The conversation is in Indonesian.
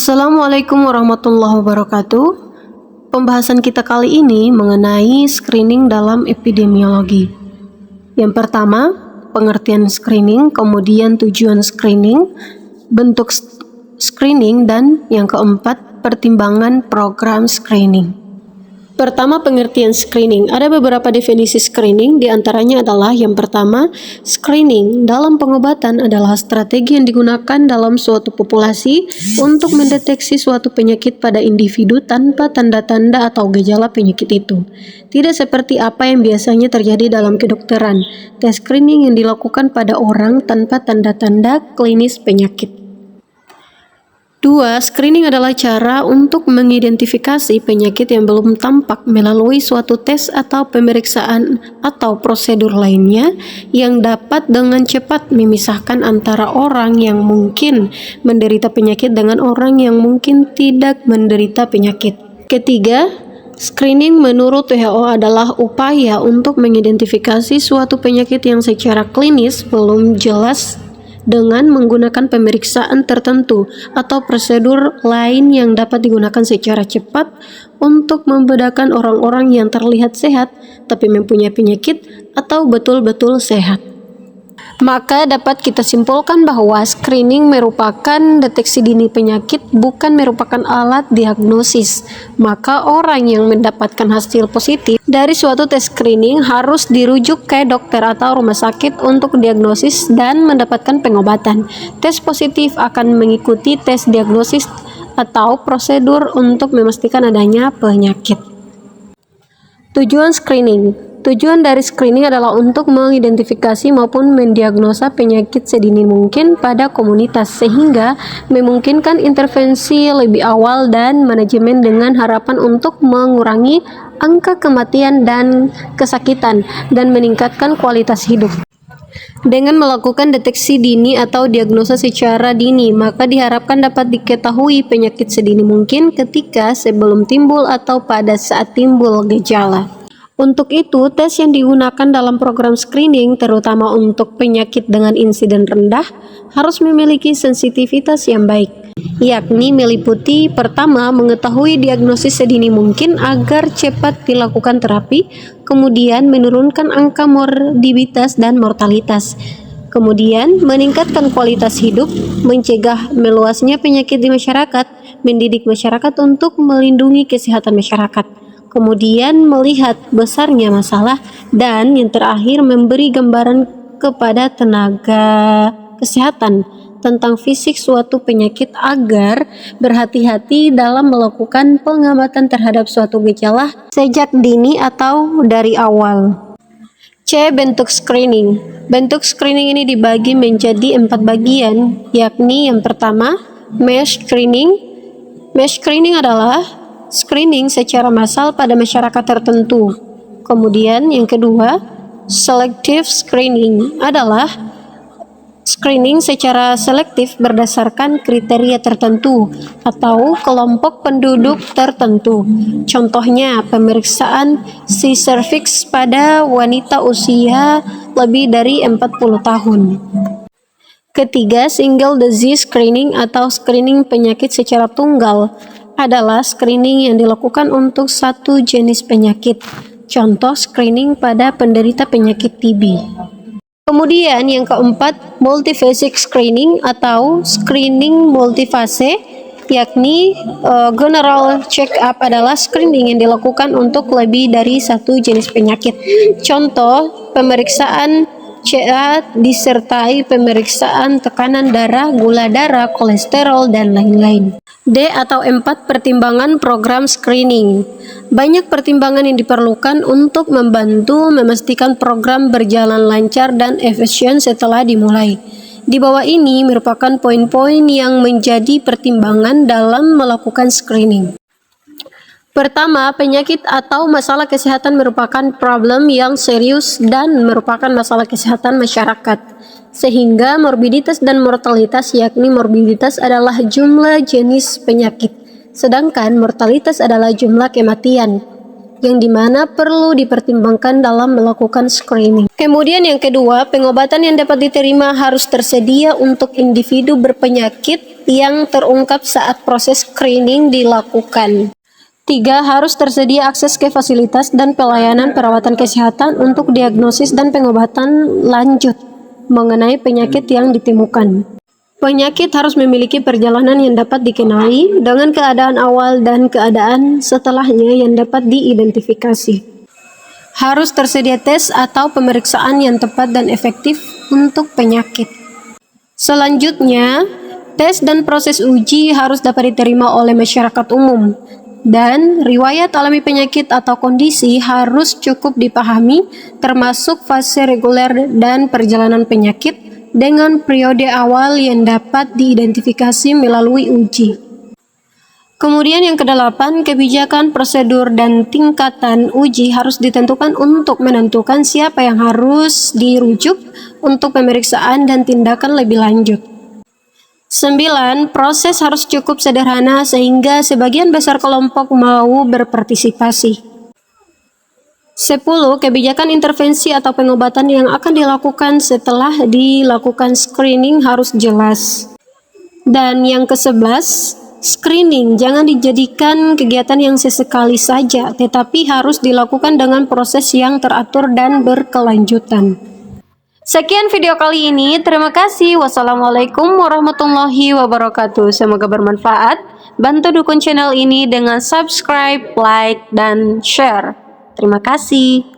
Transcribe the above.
Assalamualaikum warahmatullahi wabarakatuh. Pembahasan kita kali ini mengenai screening dalam epidemiologi. Yang pertama, pengertian screening, kemudian tujuan screening, bentuk screening, dan yang keempat, pertimbangan program screening. Pertama, pengertian screening. Ada beberapa definisi screening, diantaranya adalah yang pertama, screening dalam pengobatan adalah strategi yang digunakan dalam suatu populasi untuk mendeteksi suatu penyakit pada individu tanpa tanda-tanda atau gejala penyakit itu. Tidak seperti apa yang biasanya terjadi dalam kedokteran, tes screening yang dilakukan pada orang tanpa tanda-tanda klinis penyakit. 2. Screening adalah cara untuk mengidentifikasi penyakit yang belum tampak melalui suatu tes atau pemeriksaan atau prosedur lainnya yang dapat dengan cepat memisahkan antara orang yang mungkin menderita penyakit dengan orang yang mungkin tidak menderita penyakit. Ketiga, screening menurut WHO adalah upaya untuk mengidentifikasi suatu penyakit yang secara klinis belum jelas dengan menggunakan pemeriksaan tertentu atau prosedur lain yang dapat digunakan secara cepat untuk membedakan orang-orang yang terlihat sehat tapi mempunyai penyakit atau betul-betul sehat. Maka dapat kita simpulkan bahwa screening merupakan deteksi dini penyakit, bukan merupakan alat diagnosis. Maka orang yang mendapatkan hasil positif dari suatu tes screening harus dirujuk ke dokter atau rumah sakit untuk diagnosis dan mendapatkan pengobatan. Tes positif akan mengikuti tes diagnosis atau prosedur untuk memastikan adanya penyakit. Tujuan screening. Tujuan dari screening adalah untuk mengidentifikasi maupun mendiagnosa penyakit sedini mungkin pada komunitas sehingga memungkinkan intervensi lebih awal dan manajemen dengan harapan untuk mengurangi angka kematian dan kesakitan dan meningkatkan kualitas hidup. Dengan melakukan deteksi dini atau diagnosa secara dini, maka diharapkan dapat diketahui penyakit sedini mungkin ketika sebelum timbul atau pada saat timbul gejala. Untuk itu, tes yang digunakan dalam program screening, terutama untuk penyakit dengan insiden rendah, harus memiliki sensitivitas yang baik, yakni meliputi pertama, mengetahui diagnosis sedini mungkin agar cepat dilakukan terapi, kemudian menurunkan angka morbiditas dan mortalitas, kemudian meningkatkan kualitas hidup, mencegah meluasnya penyakit di masyarakat, mendidik masyarakat untuk melindungi kesehatan masyarakat, kemudian melihat besarnya masalah, dan yang terakhir memberi gambaran kepada tenaga kesehatan tentang fisik suatu penyakit agar berhati-hati dalam melakukan pengamatan terhadap suatu gejala sejak dini atau dari awal. C. Bentuk screening. Bentuk screening ini dibagi menjadi 4 bagian, yakni yang pertama, mass screening. Mass screening adalah screening secara massal pada masyarakat tertentu. Kemudian yang kedua, selective screening adalah screening secara selektif berdasarkan kriteria tertentu atau kelompok penduduk tertentu. Contohnya, pemeriksaan C-cervix pada wanita usia lebih dari 40 tahun. Ketiga, single disease screening atau screening penyakit secara tunggal adalah screening yang dilakukan untuk satu jenis penyakit. Contoh screening pada penderita penyakit TB. Kemudian yang keempat, multiphasic screening atau screening multifase, yakni general check-up adalah screening yang dilakukan untuk lebih dari satu jenis penyakit. Contoh, pemeriksaan CA disertai pemeriksaan tekanan darah, gula darah, kolesterol, dan lain-lain. D atau 4, pertimbangan program screening. Banyak pertimbangan yang diperlukan untuk membantu memastikan program berjalan lancar dan efisien setelah dimulai. Di bawah ini merupakan poin-poin yang menjadi pertimbangan dalam melakukan screening. Pertama, penyakit atau masalah kesehatan merupakan problem yang serius dan merupakan masalah kesehatan masyarakat. Sehingga morbiditas dan mortalitas, yakni morbiditas adalah jumlah jenis penyakit, sedangkan mortalitas adalah jumlah kematian. yang dimana perlu dipertimbangkan dalam melakukan screening. Kemudian yang kedua, pengobatan yang dapat diterima harus tersedia untuk individu berpenyakit yang terungkap saat proses screening dilakukan. 3. Harus tersedia akses ke fasilitas dan pelayanan perawatan kesehatan untuk diagnosis dan pengobatan lanjut mengenai penyakit yang ditemukan. Penyakit harus memiliki perjalanan yang dapat dikenali dengan keadaan awal dan keadaan setelahnya yang dapat diidentifikasi. Harus tersedia tes atau pemeriksaan yang tepat dan efektif untuk penyakit. Selanjutnya, tes dan proses uji harus dapat diterima oleh masyarakat umum. Dan riwayat alami penyakit atau kondisi harus cukup dipahami, termasuk fase reguler dan perjalanan penyakit, dengan periode awal yang dapat diidentifikasi melalui uji. Kemudian yang kedelapan, kebijakan, prosedur, dan tingkatan uji harus ditentukan untuk menentukan siapa yang harus dirujuk untuk pemeriksaan dan tindakan lebih lanjut. 9. Proses harus cukup sederhana sehingga sebagian besar kelompok mau berpartisipasi. 10. Kebijakan intervensi atau pengobatan yang akan dilakukan setelah dilakukan screening harus jelas. Dan yang ke-11, screening jangan dijadikan kegiatan yang sesekali saja, tetapi harus dilakukan dengan proses yang teratur dan berkelanjutan. Sekian video kali ini, terima kasih. Wassalamualaikum warahmatullahi wabarakatuh. Semoga bermanfaat. Bantu dukung channel ini dengan subscribe, like, dan share. Terima kasih.